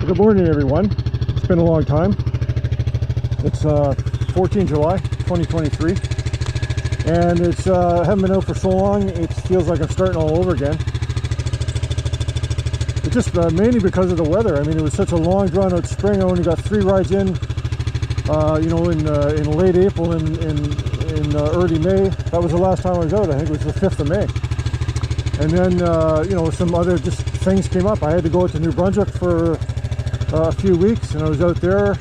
Good morning, everyone. It's been a long time. It's 14 July 2023, and it's haven't been out for so long. It feels like I'm starting all over again. It's just mainly because of the weather. I mean, it was such a long, drawn-out spring. I only got 3 rides in, in late April and in early May. That was the last time I was out. I think it was the 5th of May. And then, some other just things came up. I had to go out to New Brunswick for a few weeks, and I was out there.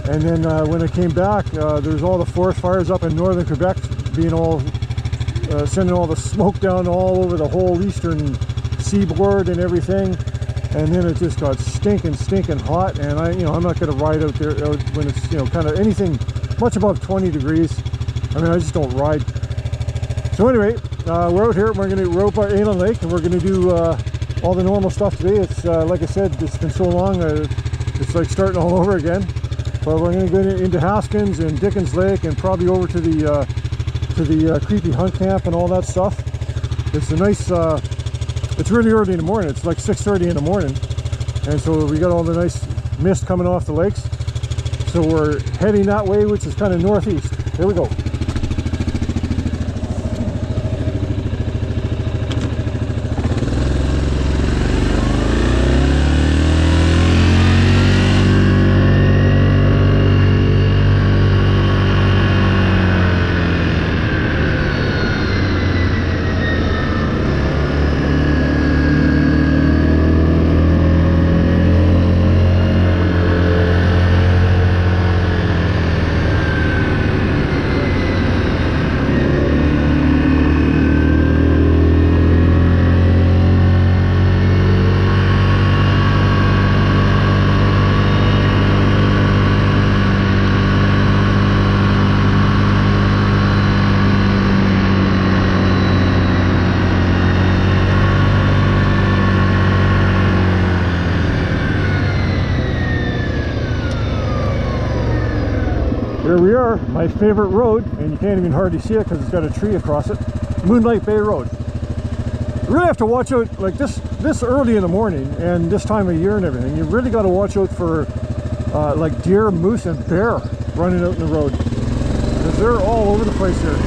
And then when I came back, there's all the forest fires up in northern Quebec, being all sending all the smoke down all over the whole eastern seaboard and everything. And then it just got stinking hot. And I'm not going to ride out there when it's kind of anything much above 20 degrees. I mean, I just don't ride. So anyway, we're out here. We're out by Brule Lake, and we're going to do all the normal stuff today. It's like I said, it's been so long, it's like starting all over again. But we're going to go into Haskins and Dickens Lake, and probably over to the creepy hunt camp and all that stuff. It's a nice. It's really early in the morning. It's like 6:30 in the morning, and so we got all the nice mist coming off the lakes. So we're heading that way, which is kind of northeast. Here we go. Here we are, my favorite road, and you can't even hardly see it because it's got a tree across it. Moonlight Bay Road. You really have to watch out, like this early in the morning and this time of year and everything. You really got to watch out for like deer, moose, and bear running out in the road, because they're all over the place here.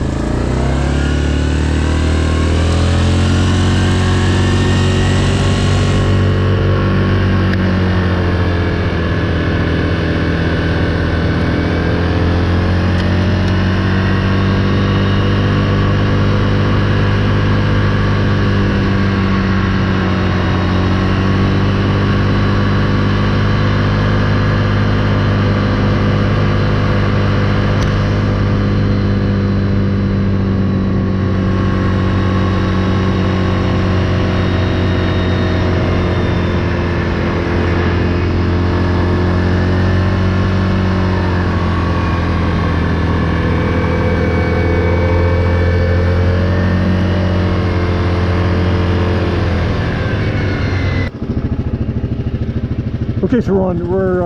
Okay, so we're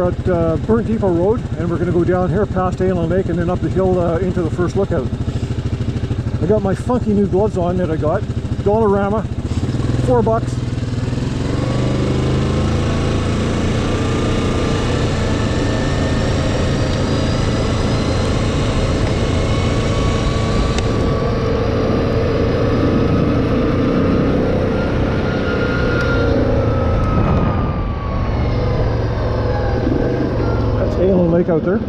at Burnt Depot Road, and we're going to go down here past Brule Lake and then up the hill into the first lookout. I got my funky new gloves on that I got, Dollarama, $4. Lake out there. Up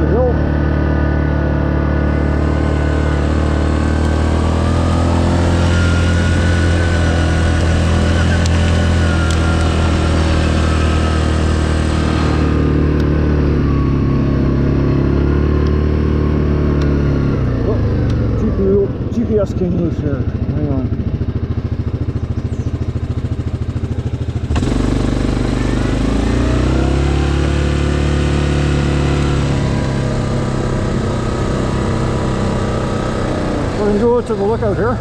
the hill. Oh, GPS came loose here. Hang on. We're going to go to the lookout here.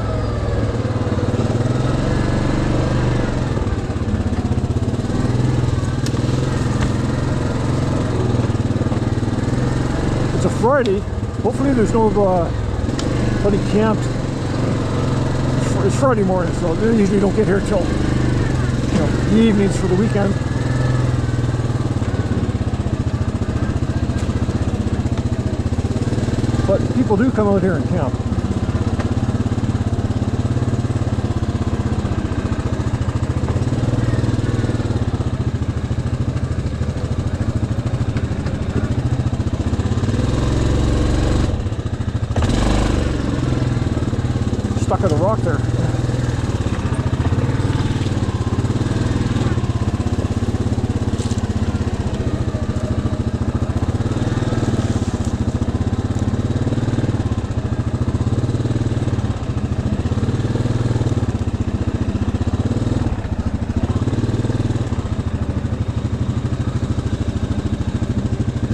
It's a Friday. Hopefully there's no bloody camped. It's Friday morning, so they usually don't get here till, you know, the evenings for the weekend. But people do come out here and camp. Stuck at the rock there.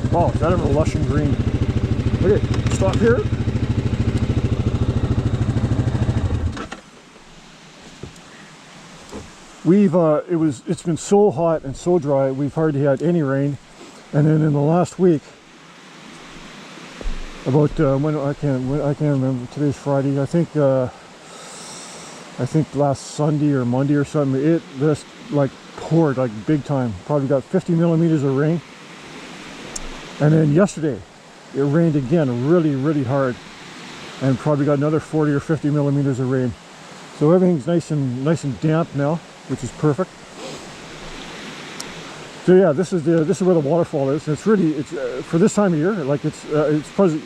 Wow, is that ever lush and green? Okay, stop here. It's been so hot and so dry, we've hardly had any rain. And then in the last week, about I can't remember, today's Friday, I think last Sunday or Monday or something, it just like poured like big time. Probably got 50 millimeters of rain. And then yesterday it rained again really hard, and probably got another 40 or 50 millimeters of rain. So everything's nice and damp now, which is perfect. So yeah, this is where the waterfall is. It's really, for this time of year, like it's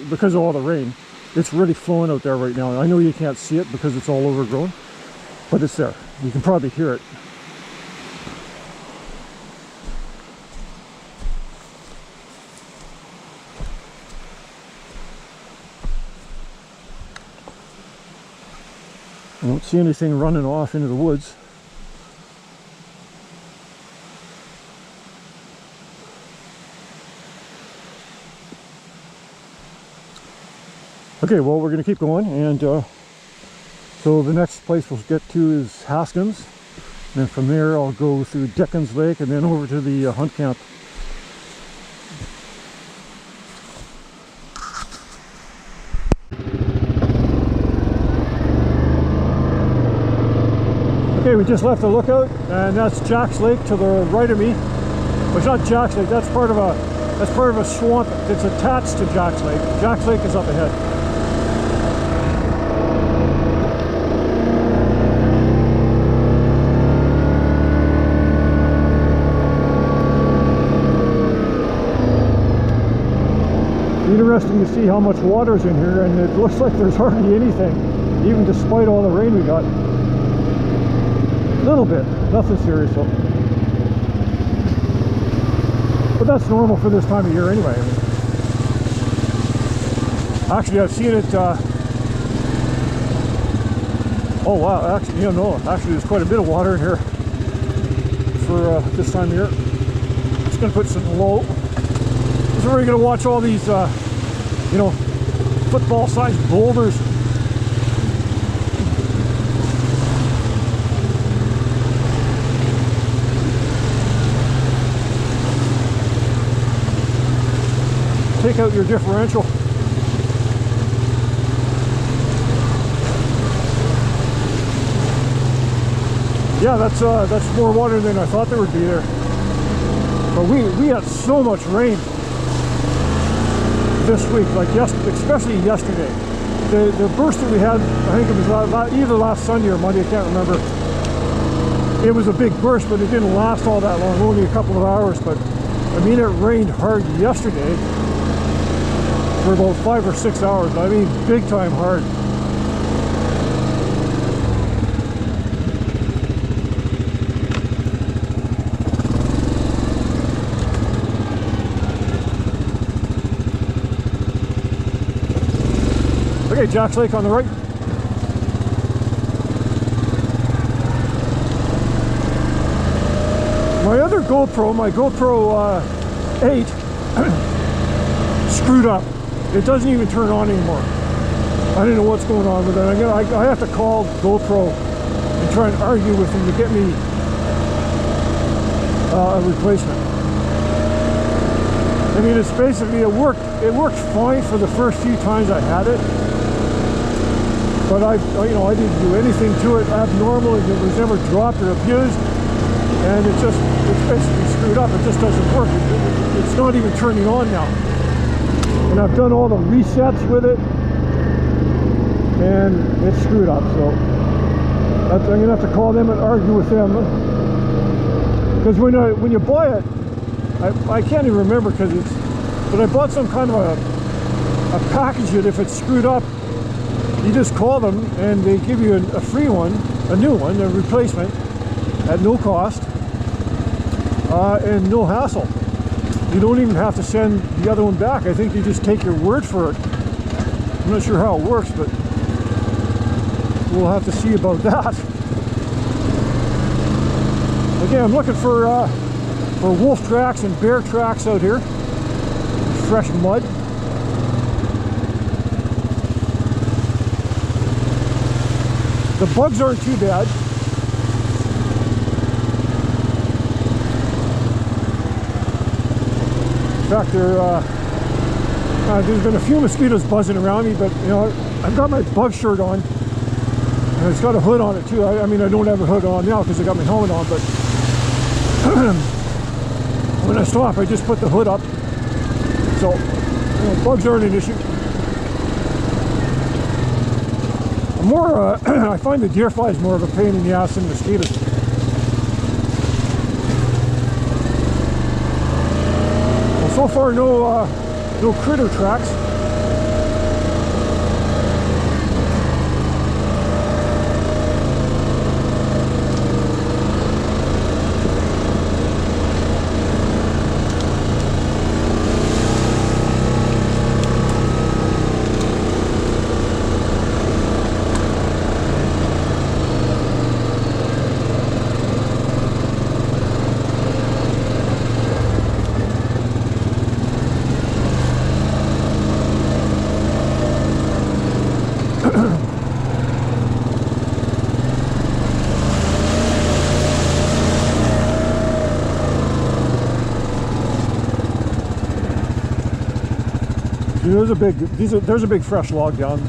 because of all the rain, it's really flowing out there right now. I know you can't see it because it's all overgrown, but it's there. You can probably hear it. I don't see anything running off into the woods. Okay, well, we're going to keep going, and so the next place we'll get to is Haskins, and then from there I'll go through Dickens Lake and then over to the hunt camp. Okay, we just left the lookout, and that's Jack's Lake to the right of me. Well, it's not Jack's Lake, that's part of a swamp that's attached to Jack's Lake. Jack's Lake is up ahead. Interesting to see how much water is in here, and it looks like there's hardly anything, even despite all the rain we got. A little bit, nothing serious though. But that's normal for this time of year anyway. I mean, actually, I've seen it. Oh wow! Actually, yeah, no. Actually, there's quite a bit of water in here for this time of year. Just gonna put some low. So we're gonna watch all these, you know, football-sized boulders. Take out your differential. Yeah, that's more water than I thought there would be there. But we had so much rain this week, like especially yesterday. The burst that we had, I think it was either last Sunday or Monday, I can't remember. It was a big burst, but it didn't last all that long, only a couple of hours. But I mean, it rained hard yesterday for about 5 or 6 hours. I mean, big time hard. Okay, Jack's Lake on the right. My other GoPro, my GoPro 8, screwed up. It doesn't even turn on anymore. I don't know what's going on with it. I have to call GoPro and try and argue with them to get me a replacement. I mean, it's basically, it worked fine for the first few times I had it. But I didn't do anything to it abnormal. It was never dropped or abused, and it's basically screwed up. It just doesn't work. It's not even turning on now. And I've done all the resets with it, and it's screwed up. So I'm gonna have to call them and argue with them, because when you buy it, I can't even remember but I bought some kind of a package that if it's screwed up, you just call them and they give you a free one, a new one, a replacement at no cost and no hassle. You don't even have to send the other one back. I think you just take your word for it. I'm not sure how it works, but we'll have to see about that. Again, I'm looking for wolf tracks and bear tracks out here. Fresh mud. The bugs aren't too bad. In fact, there's been a few mosquitoes buzzing around me, but I've got my bug shirt on, and it's got a hood on it too. I mean, I don't have a hood on now because I got my helmet on, but when I stop, I just put the hood up. So, bugs aren't an issue. I find the deer flies more of a pain in the ass than mosquitoes. Well, so far, no critter tracks. There's a big fresh log down.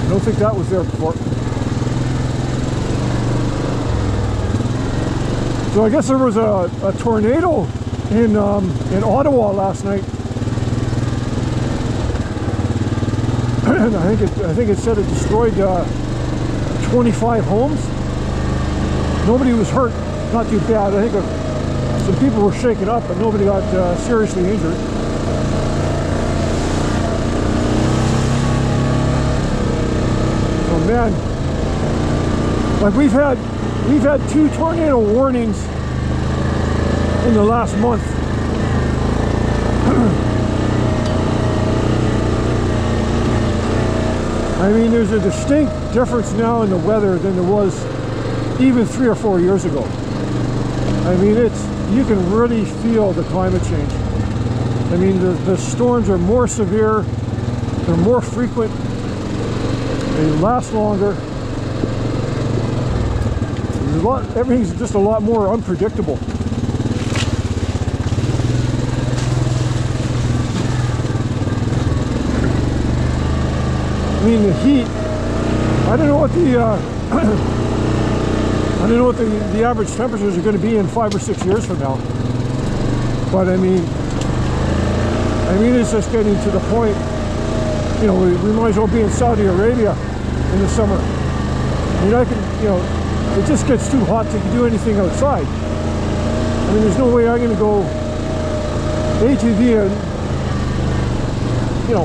I don't think that was there before. So I guess there was a tornado in Ottawa last night. And I think it said it destroyed 25 homes. Nobody was hurt, not too bad. I think some people were shaken up, but nobody got seriously injured. Oh man, like we've had 2 tornado warnings in the last month. I mean, there's a distinct difference now in the weather than there was even 3 or 4 years ago. I mean, you can really feel the climate change. I mean, the storms are more severe, they're more frequent, they last longer. Everything's just a lot more unpredictable. I mean, the heat, I don't know what the average temperatures are going to be in 5 or 6 years from now. But I mean it's just getting to the point, we might as well be in Saudi Arabia in the summer. I mean, it just gets too hot to do anything outside. I mean, there's no way I'm going to go ATV and,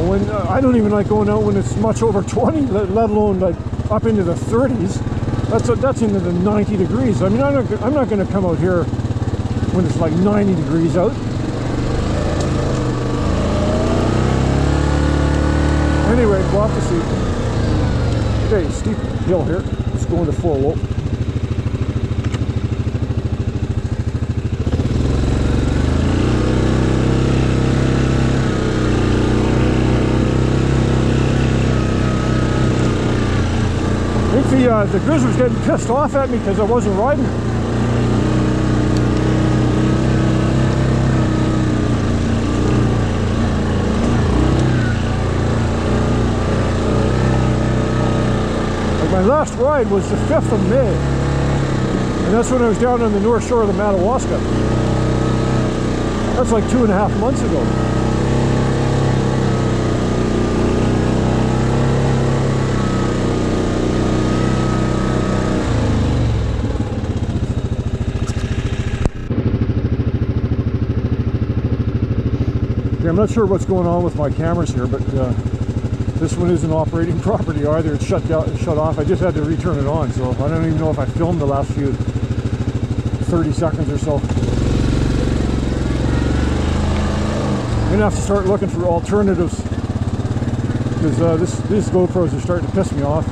when I don't even like going out when it's much over 20, let alone like up into the 30s. That's into the 90 degrees. I mean, I'm not going to come out here when it's like 90 degrees out. Anyway, we'll have to see. Okay, steep hill here. Let's go into full low. The Grizzly was getting pissed off at me because I wasn't riding. My last ride was the 5th of May, and that's when I was down on the north shore of the Madawaska. That's like 2.5 months ago. Okay, I'm not sure what's going on with my cameras here, but this one isn't operating properly either. It's shut down, shut off. I just had to return it on, so I don't even know if I filmed the last few 30 seconds or so. I'm gonna have to start looking for alternatives because these GoPros are starting to piss me off.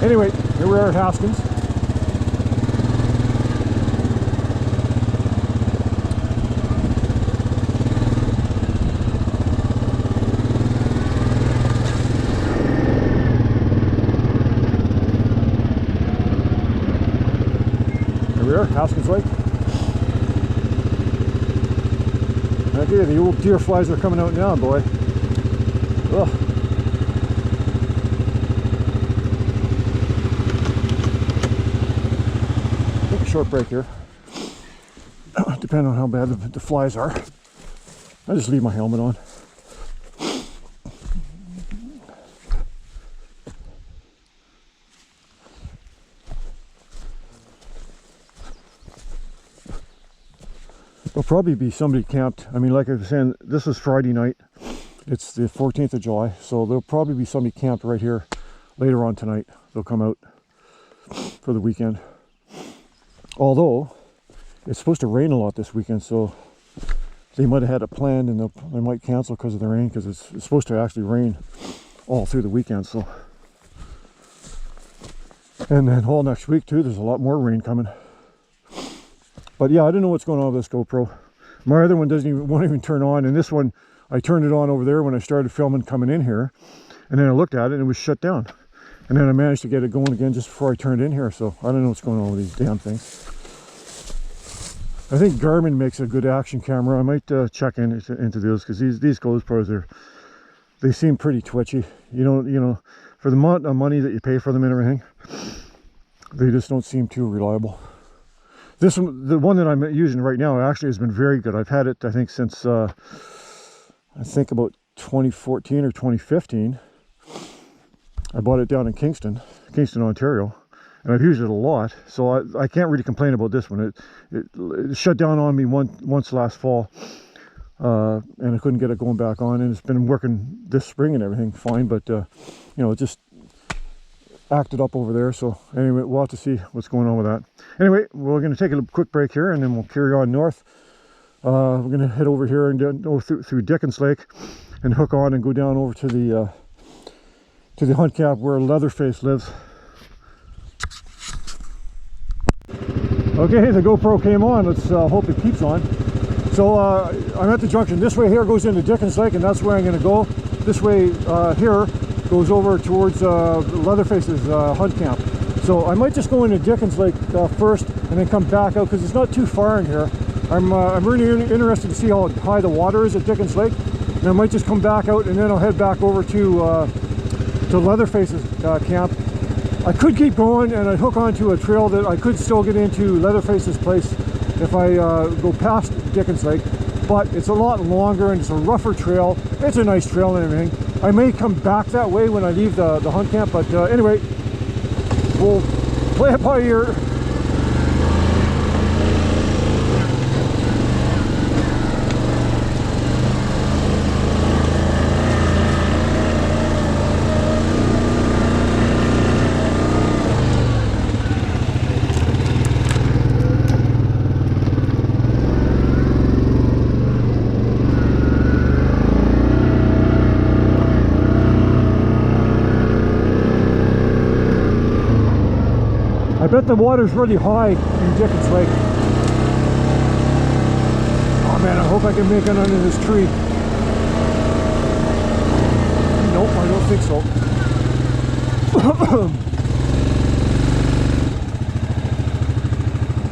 Anyway, here we are at Haskins. Haskins Lake. Okay, the old deer flies are coming out now, boy. Ugh. Take a short break here. Depending on how bad the flies are. I just leave my helmet on. There'll probably be somebody camped. I mean, like I was saying, this is Friday night. It's the 14th of July, so there'll probably be somebody camped right here later on tonight. They'll come out for the weekend. Although, it's supposed to rain a lot this weekend, so they might have had it planned and they might cancel because of the rain, because it's supposed to actually rain all through the weekend. So, and then all next week too, there's a lot more rain coming. But yeah, I don't know what's going on with this GoPro. My other one won't even turn on, and this one, I turned it on over there when I started filming coming in here, and then I looked at it and it was shut down. And then I managed to get it going again just before I turned in here, so I don't know what's going on with these damn things. I think Garmin makes a good action camera. I might check into those, because these GoPros they seem pretty twitchy. You know, for the amount of money that you pay for them and everything, they just don't seem too reliable. This one, the one that I'm using right now, actually has been very good. I've had it, I think, since I think about 2014 or 2015. I bought it down in Kingston, Ontario, and I've used it a lot. So I can't really complain about this one. It shut down on me once last fall, and I couldn't get it going back on. And it's been working this spring and everything fine, but you know, it just acted up over there. So anyway, we'll have to see what's going on with that. Anyway, we're going to take a quick break here, and then we'll carry on north. We're going to head over here and go through Dickens Lake and hook on and go down over to the hunt camp where Leatherface lives. Okay, the GoPro came on. Let's hope it keeps on. So I'm at the junction. This way here goes into Dickens Lake, and that's where I'm going to go. This way here goes over towards Leatherface's hunt camp. So I might just go into Dickens Lake first and then come back out, because it's not too far in here. I'm really interested to see how high the water is at Dickens Lake, and I might just come back out and then I'll head back over to Leatherface's camp. I could keep going and I'd hook onto a trail that I could still get into Leatherface's place if I go past Dickens Lake, but it's a lot longer and it's a rougher trail. It's a nice trail and everything. I may come back that way when I leave the hunt camp, but anyway, we'll play it by ear. I bet the water's really high in Dickens Lake. Oh man, I hope I can make it under this tree. Nope, I don't think so.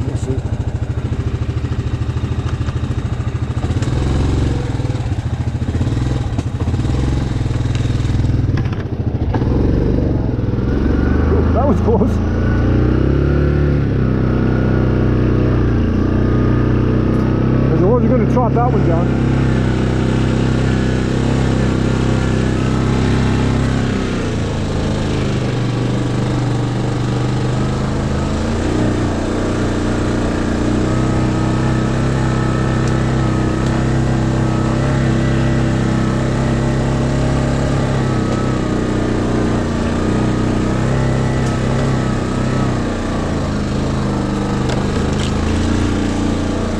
We'll see. got that one down.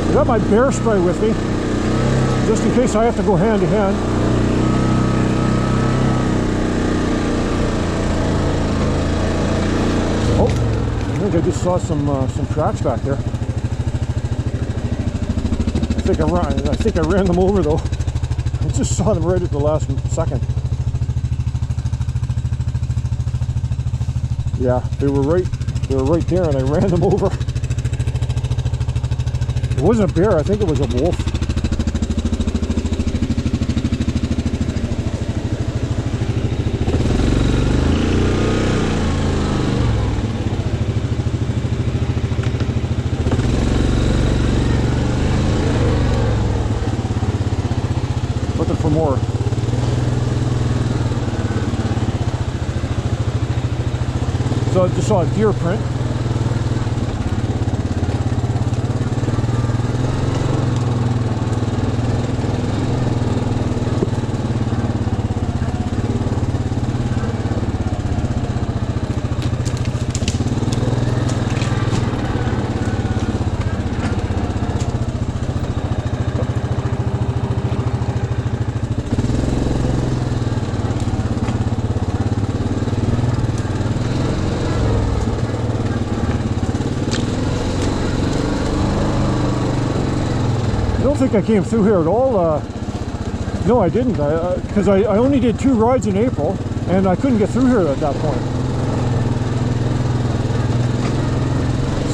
I got my bear spray with me, just in case I have to go hand to hand. Oh, I think I just saw some tracks back there. I think I ran them over though. I just saw them right at the last second. Yeah, they were right there, and I ran them over. It wasn't a bear, I think it was a wolf. Looking for more. So I just saw a deer print. I don't think I came through here at all. No, I didn't, because I only did 2 rides in April, and I couldn't get through here at that point.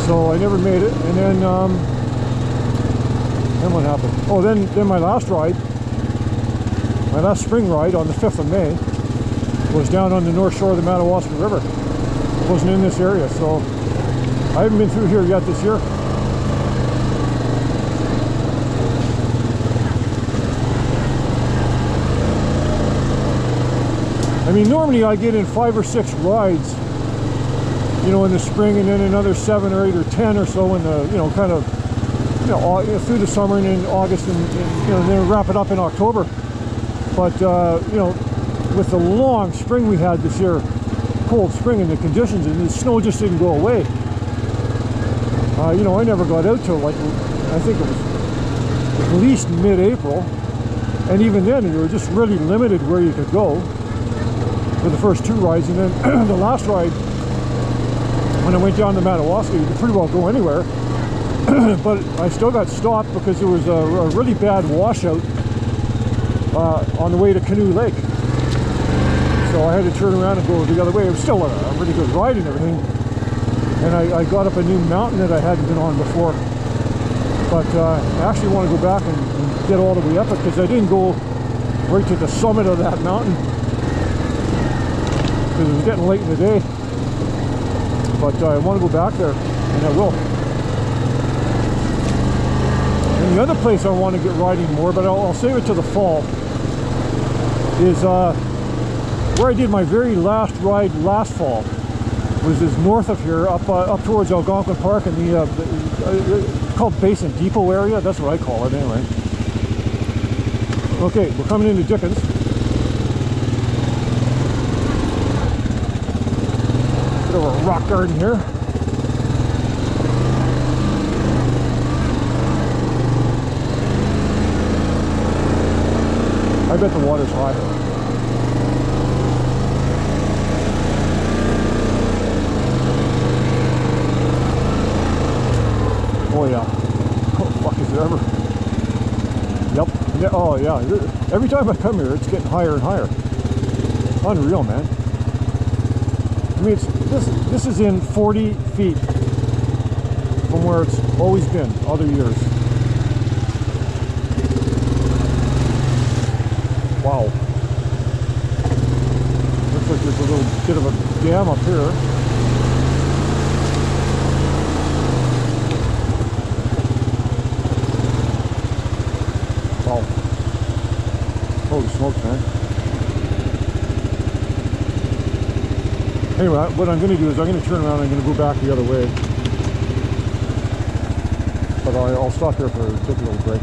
So I never made it, and then what happened? Oh, then my last ride, my last spring ride on the 5th of May, was down on the north shore of the Madawaska River. It wasn't in this area, so I haven't been through here yet this year. I mean, normally I get in 5 or 6 rides, you know, in the spring, and then another 7 or 8 or 10 or so in the, you know, kind of, you know, through the summer and in August, and you know, then wrap it up in October. But you know, with the long spring we had this year, cold spring, and the conditions, and the snow just didn't go away. You know, I never got out till, like, I think it was at least mid-April, and even then you were just really limited where you could go for the first 2 rides. And then the last ride, when I went down to Madawaska, you could pretty well go anywhere. But I still got stopped because there was a really bad washout on the way to Canoe Lake. So I had to turn around and go the other way. It was still a really good ride and everything. And I got up a new mountain that I hadn't been on before. But I actually want to go back and get all the way up it, because I didn't go right to the summit of that mountain, because it was getting late in the day. But I want to go back there, and I will. And the other place I want to get riding more, but I'll save it to the fall, is where I did my very last ride last fall. Was north of here, up towards Algonquin Park, in the called Basin Depot area. That's what I call it anyway. Okay, we're coming into Dickens. Bit of a rock garden here. I bet the water's high. Oh yeah. Oh fuck, is it ever? Yep. Yeah, oh yeah. Every time I come here, it's getting higher and higher. Unreal, man. I mean, this is in 40 feet from where it's always been other years. Wow. Looks like there's a little bit of a dam up here. Wow. Holy smokes, man. Anyway, what I'm going to do is I'm going to turn around and I'm going to go back the other way. But I'll stop here for take a little break.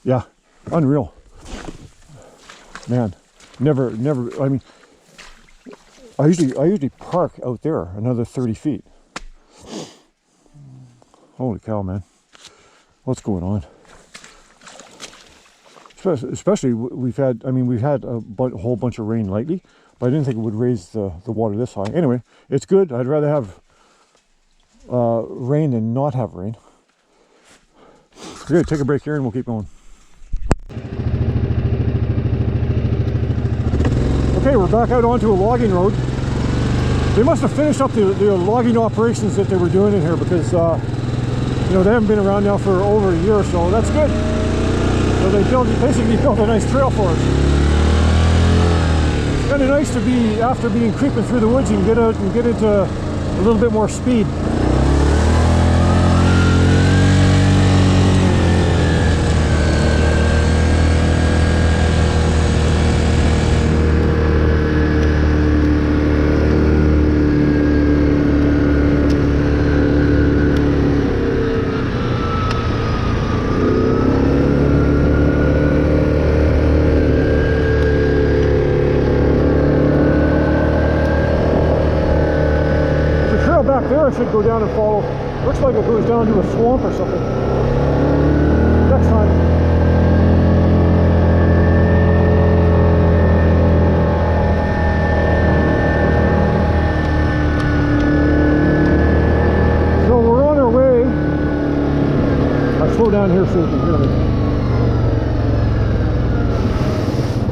Yeah, unreal. Man, never, I mean, I usually park out there another 30 feet. Holy cow, man. What's going on? Especially we've had a whole bunch of rain lately, but I didn't think it would raise the water this high. Anyway, it's good. I'd rather have rain than not have rain. We're going to take a break here and we'll keep going. Okay, we're back out onto a logging road. They must have finished up the logging operations that they were doing in here because, you know, they haven't been around now for over a year or so. That's good. So they basically built a nice trail for us. It's kind of nice to be, after being creeping through the woods, you can get out and get into a little bit more speed. There it should go down and follow. Looks like it goes down to a swamp or something. Next time. So we're on our way. I'll slow down here so you can hear me.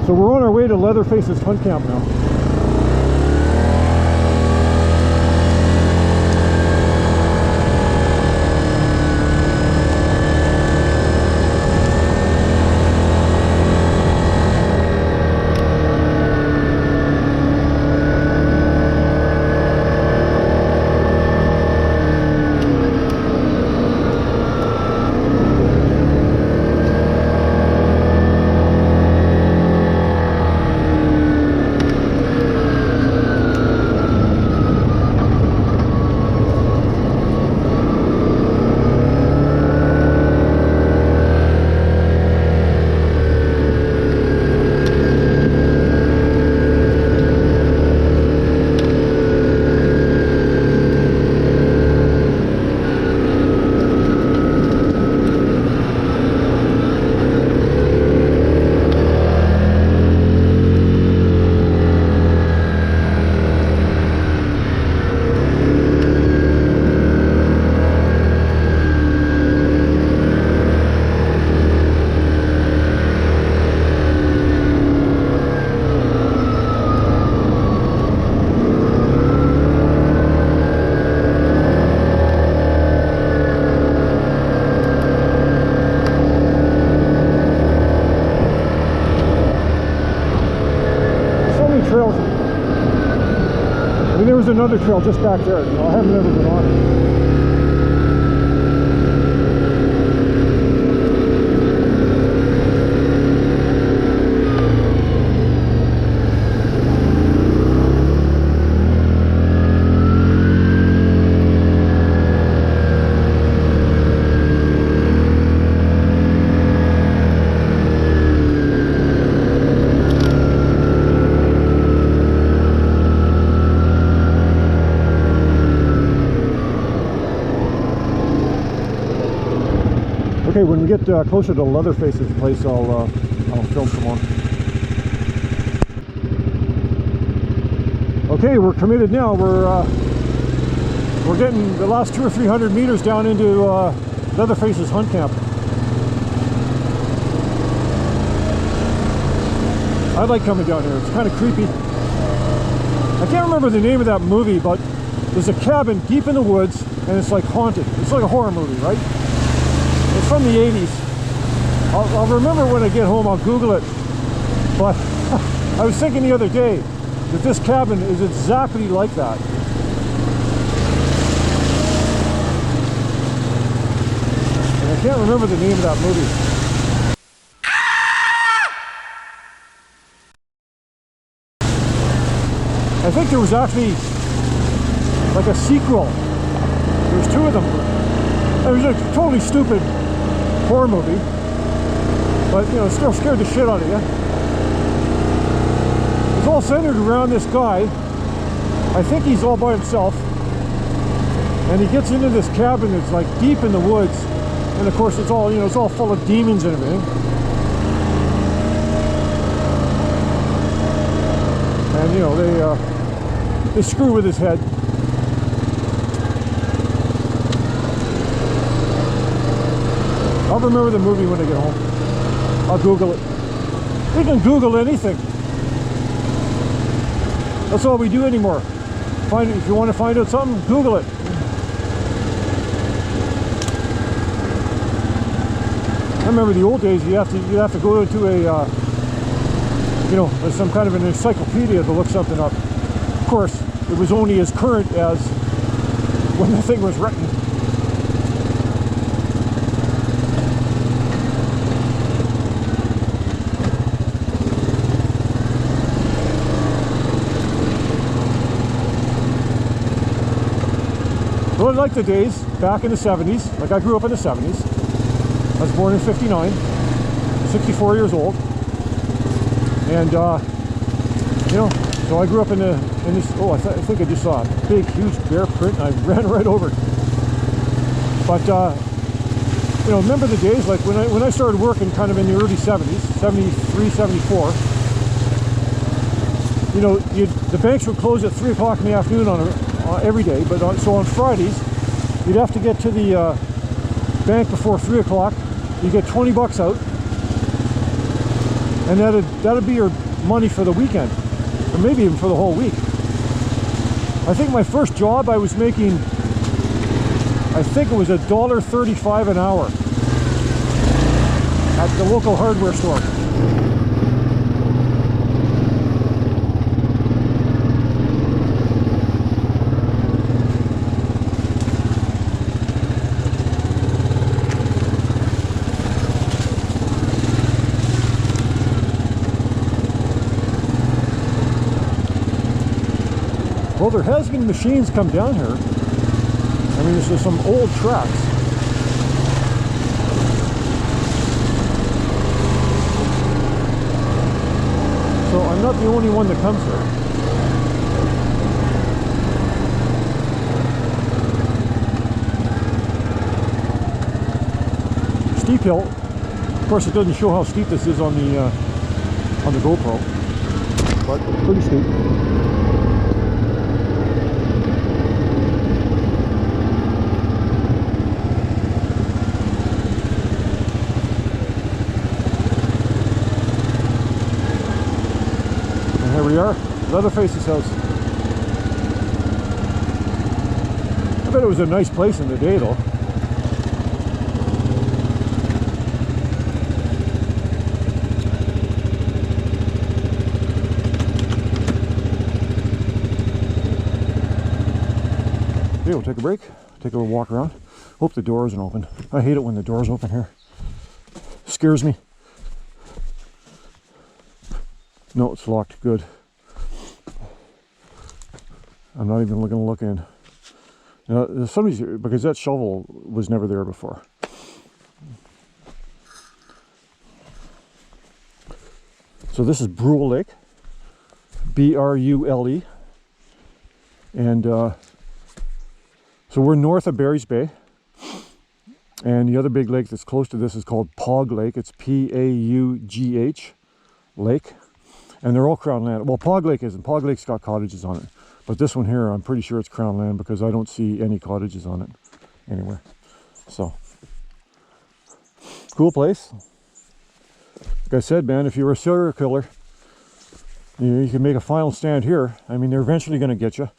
So we're on our way to Leatherfaces hunt camp now. There was another trail just back there. I haven't ever been on it. Okay, when we get closer to Leatherface's place, I'll film some more. Okay, we're committed now. We're getting the last 200 or 300 meters down into Leatherface's hunt camp. I like coming down here. It's kind of creepy. I can't remember the name of that movie, but there's a cabin deep in the woods, and it's like haunted. It's like a horror movie, right? It's from the 80s. I'll remember when I get home, I'll Google it. But I was thinking the other day that this cabin is exactly like that. And I can't remember the name of that movie. I think there was actually like a sequel. There's two of them. It was a totally stupid horror movie, but you know, it still scared the shit out of you. It's all centered around this guy. I think he's all by himself, and he gets into this cabin that's like deep in the woods, and of course it's all, you know, it's all full of demons and everything. And you know, they screw with his head. I'll remember the movie when I get home. I'll Google it. You can Google anything. That's all we do anymore. If you want to find out something, Google it. I remember the old days. You have to go into a you know, some kind of an encyclopedia to look something up. Of course, it was only as current as when the thing was written. Well, I like the days back in the 70s. Like, I grew up in the 70s. I was born in 59, 64 years old. And, you know, so I grew up in this, oh, I think I just saw a big, huge bear print, and I ran right over it. But, you know, remember the days, like when I started working kind of in the early 70s, 73, 74, you know, the banks would close at 3 o'clock in the afternoon every day, but so on Fridays, you'd have to get to the bank before 3 o'clock. You get 20 bucks out, and that'd be your money for the weekend, or maybe even for the whole week. I think my first job I was making, I think it was $1.35 an hour at the local hardware store. Well, there has been machines come down here. I mean, this is some old tracks. So I'm not the only one that comes here. Steep hill. Of course, it doesn't show how steep this is on the GoPro, but it's pretty steep. Here we are, Leatherface's house. I bet it was a nice place in the day, though. Okay, we'll take a break, take a little walk around. Hope the door isn't open. I hate it when the door's open here. Scares me. No, it's locked. Good. I'm not even going to look in. Now, somebody's here, because that shovel was never there before. So this is Brule Lake. B-R-U-L-E. And so we're north of Barry's Bay. And the other big lake that's close to this is called Pog Lake. It's P-A-U-G-H Lake. And they're all Crown land. Well, Pog Lake isn't. Pog Lake's got cottages on it. But this one here, I'm pretty sure it's Crown land because I don't see any cottages on it anywhere. So, cool place. Like I said, man, if you were a serial killer, You can make a final stand here. I mean, they're eventually going to get you.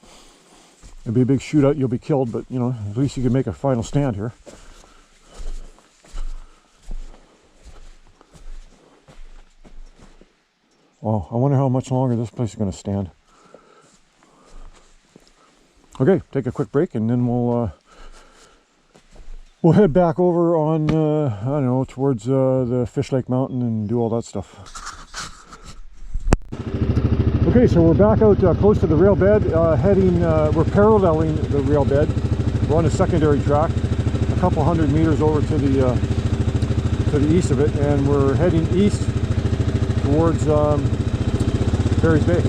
It'll be a big shootout, you'll be killed, but you know, at least you can make a final stand here. Well, I wonder how much longer this place is going to stand. Okay, take a quick break and then we'll head back over on, I don't know, towards the Fish Lake Mountain and do all that stuff. Okay, so we're back out close to the rail bed, we're paralleling the rail bed. We're on a secondary track, a couple hundred meters over to the east of it, and we're heading east towards Berries Bay.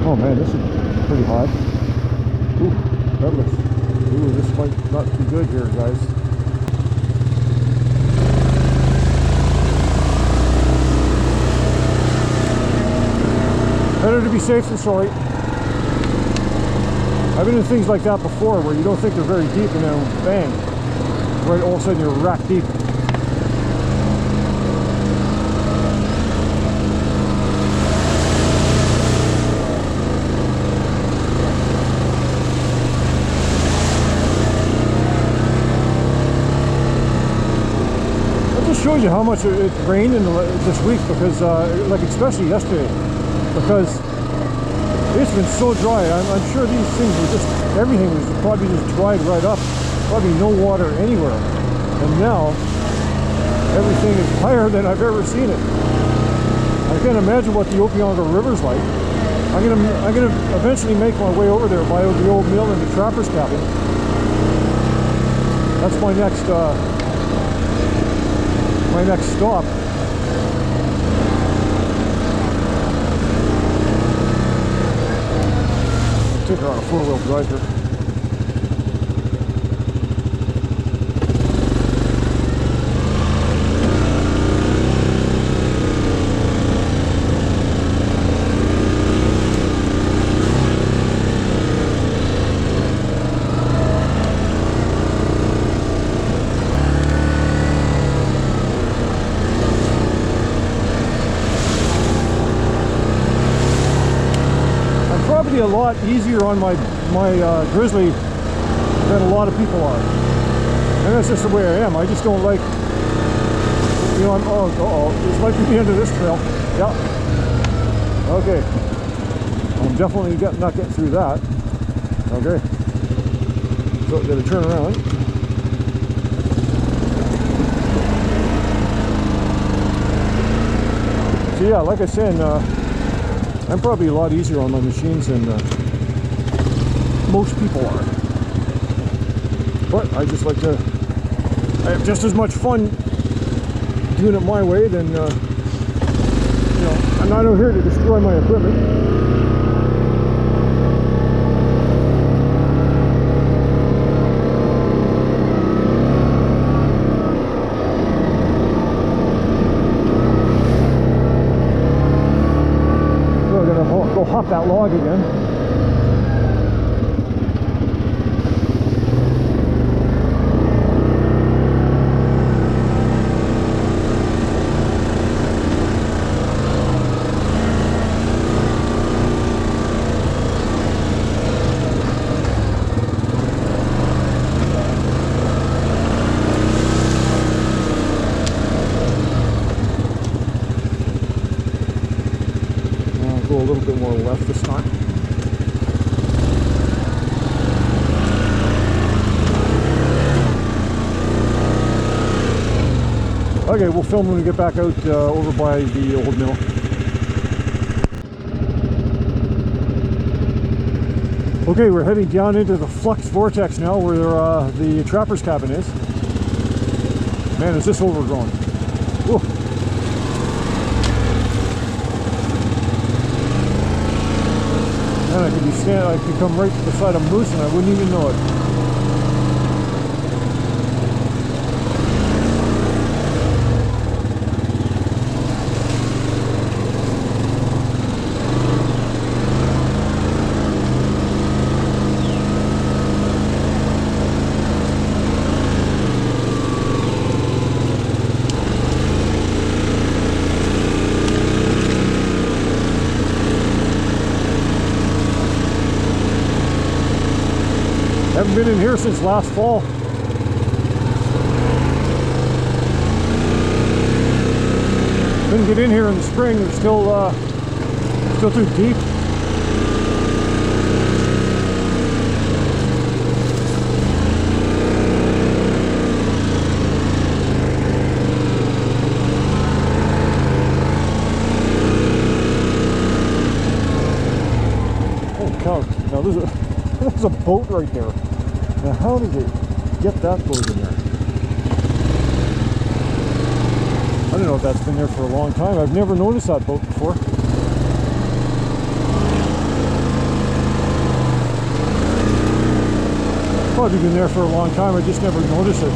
Oh man, this is pretty hot. Ooh, that looks, ooh, this might not be good here, guys. Better to be safe than sorry. I've been in things like that before where you don't think they're very deep and then bang, right, all of a sudden you're rack deep. Shows you how much it rained in this week, because like especially yesterday, because it's been so dry. I'm sure these things were just, everything was probably just dried right up, probably no water anywhere, and now everything is higher than I've ever seen it. I can't imagine what the Opionga River's like. I'm gonna eventually make my way over there by the old mill and the trapper's cabin. That's my next stop. I'll take her on a four-wheel drive here. A lot easier on my Grizzly than a lot of people are, and that's just the way I am. I just don't like, you know, this might be the end of this trail. Yeah, okay, I'm definitely not getting through that. Okay, so I'm gonna turn around. So yeah, like I said, I'm probably a lot easier on my machines than most people are. But I just like to, I have just as much fun doing it my way than, you know, I'm not out here to destroy my equipment. Hop that log again. I'll go a little bit more left this time. Okay, we'll film when we get back out over by the old mill. Okay, we're heading down into the flux vortex now, where the trapper's cabin is. Man, is this overgrown. Whoa. Man, I could come right beside a moose and I wouldn't even know it. haven't been in here since last fall. Couldn't get in here in the spring. It's still too deep. Now there's a boat right there. Now how did they get that boat in there? I don't know if that's been there for a long time. I've never noticed that boat before. Probably been there for a long time. I just never noticed it.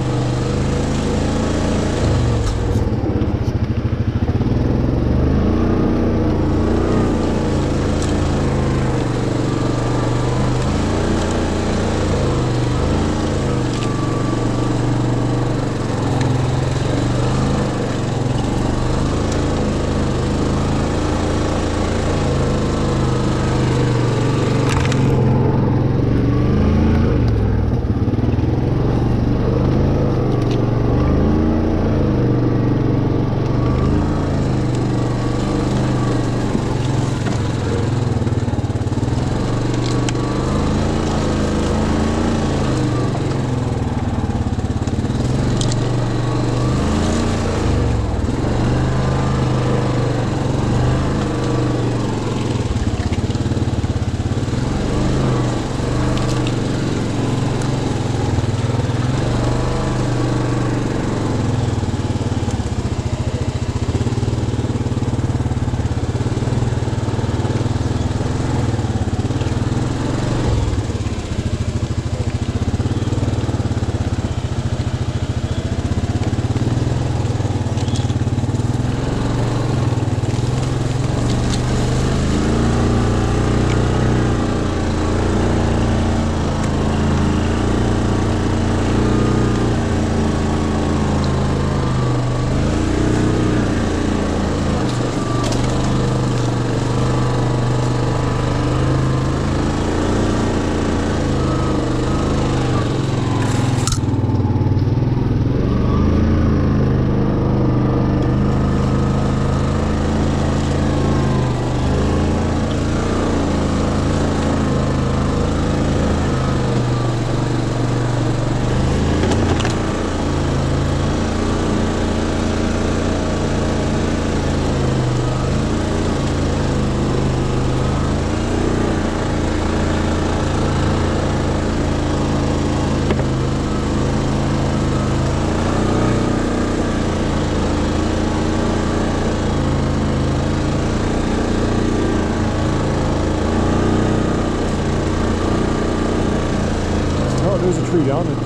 There's a tree down that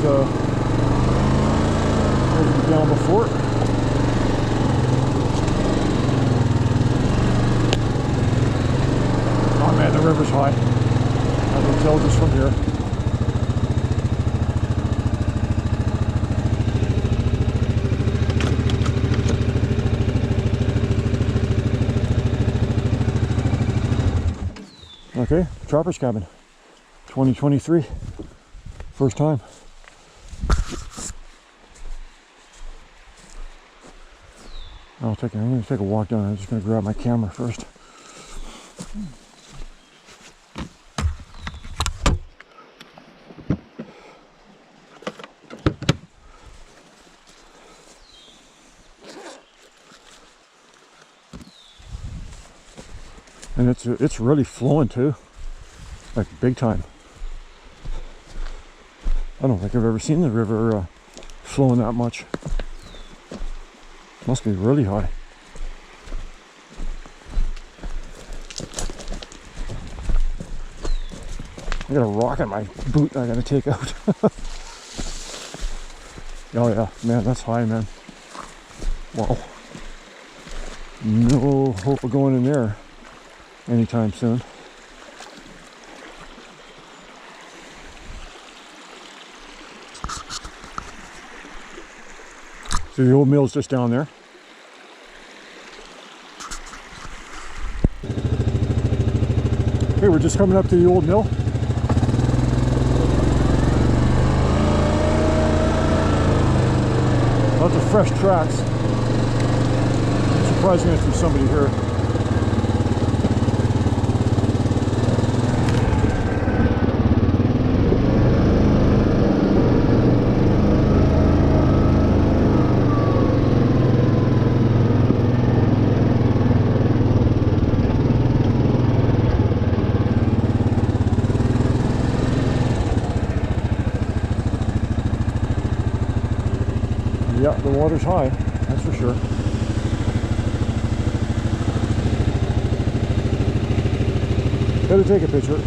wasn't down before. Oh man, the river's high. I can tell just from here. Okay, Trapper's Cabin, 2023. First time. I'm going to take a walk down. I'm just going to grab my camera first. And it's really flowing too, like big time. I don't think I've ever seen the river flowing that much. Must be really high. I got a rock in my boot I gotta take out. Oh yeah, man, that's high, man. Wow. No hope of going in there anytime soon. So the old mill's just down there. Okay, we're just coming up to the old mill. Lots of fresh tracks. I'm surprised there's somebody here. Yeah, the water's high, that's for sure. Better take a picture.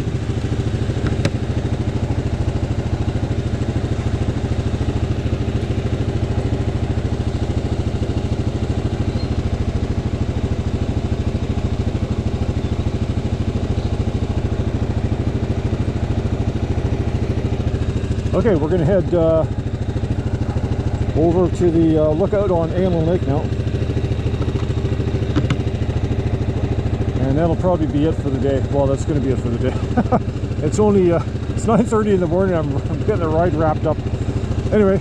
Okay, we're going to head over to the lookout on Brule Lake now, and that'll probably be it for the day. Well, that's going to be it for the day. It's only it's 9:30 in the morning. I'm getting the ride wrapped up. Anyway,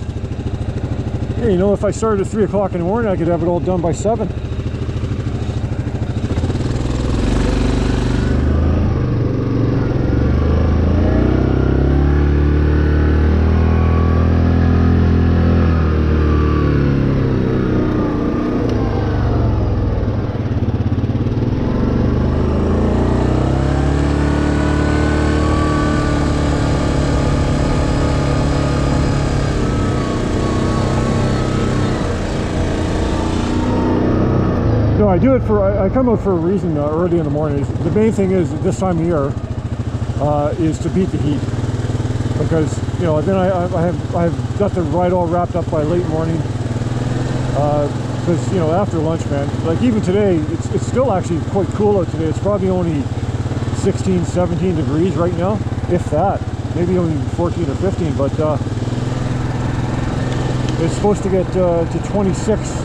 hey, you know, if I started at 3 o'clock in the morning, I could have it all done by 7. No, I do it for, I come out for a reason early in the morning. The main thing is this time of year is to beat the heat, because, you know, then I've got the ride all wrapped up by late morning, because, you know, after lunch, man, like even today, it's still actually quite cool out today. It's probably only 16, 17 degrees right now, if that, maybe only 14 or 15, but it's supposed to get to 26,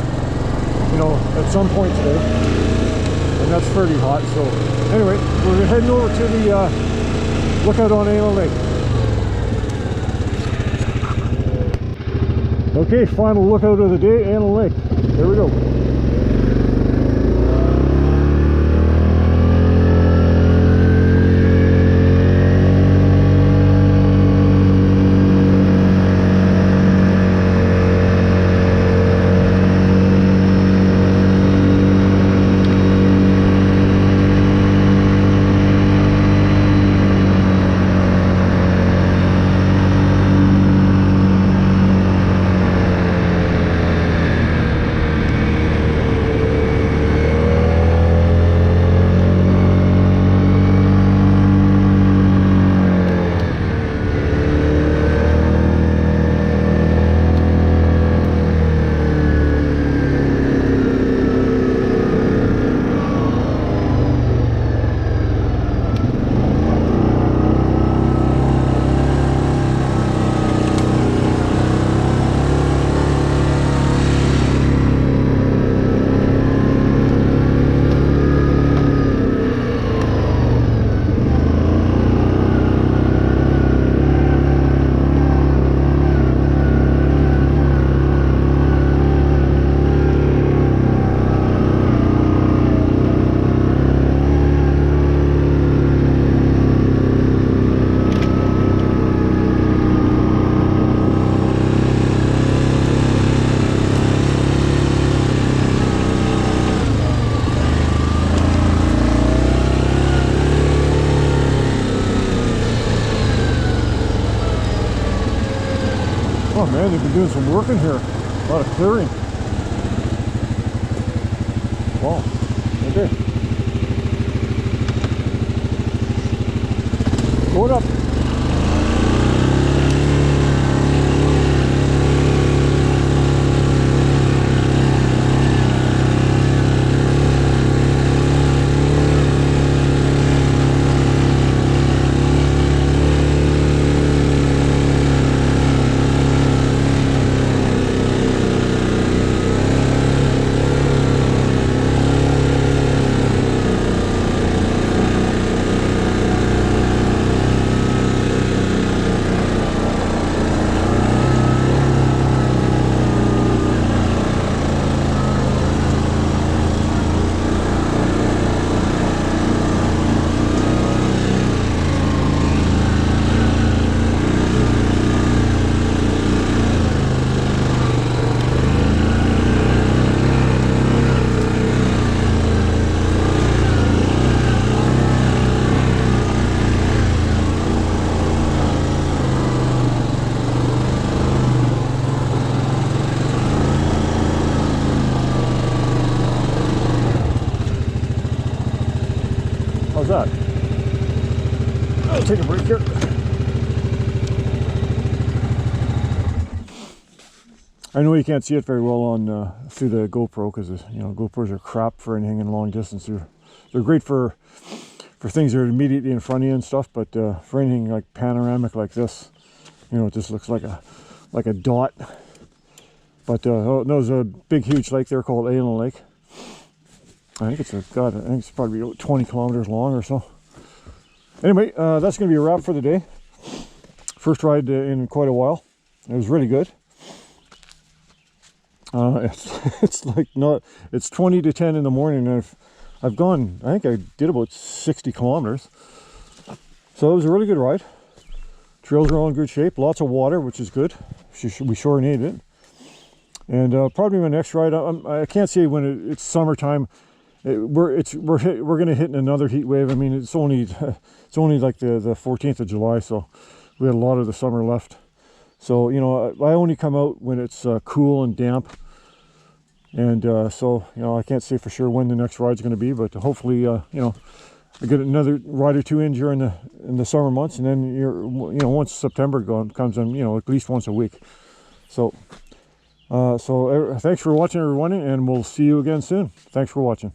you know, at some point today, and that's pretty hot. So anyway, we're heading over to the lookout on Brule Lake. Okay, final lookout of the day, Brule Lake. There we go. Oh man, they've been doing some work in here. A lot of clearing. Wow. Okay. Going up. I'll take a break here. I know you can't see it very well on through the GoPro because you know GoPros are crap for anything in long distance. They're great for things that are immediately in front of you and stuff, but for anything like panoramic like this, you know, it just looks like a dot. But there's a big, huge lake there called Brule Lake. I think it's probably 20 kilometers long or so. Anyway, that's going to be a wrap for the day. First ride in quite a while. It was really good. It's like it's 20 to 10 in the morning, and I've gone, I think I did about 60 kilometers. So it was a really good ride. Trails are all in good shape, lots of water, which is good. We sure need it. And probably my next ride, I can't say when it's summertime. We're going to hit another heat wave. I mean, it's only like the 14th of July, so we had a lot of the summer left. So, you know, I only come out when it's cool and damp. And so, you know, I can't say for sure when the next ride's going to be, but hopefully, you know, I get another ride or two in during the summer months, and then you know, once September comes in, you know, at least once a week. So, thanks for watching, everyone, and we'll see you again soon. Thanks for watching.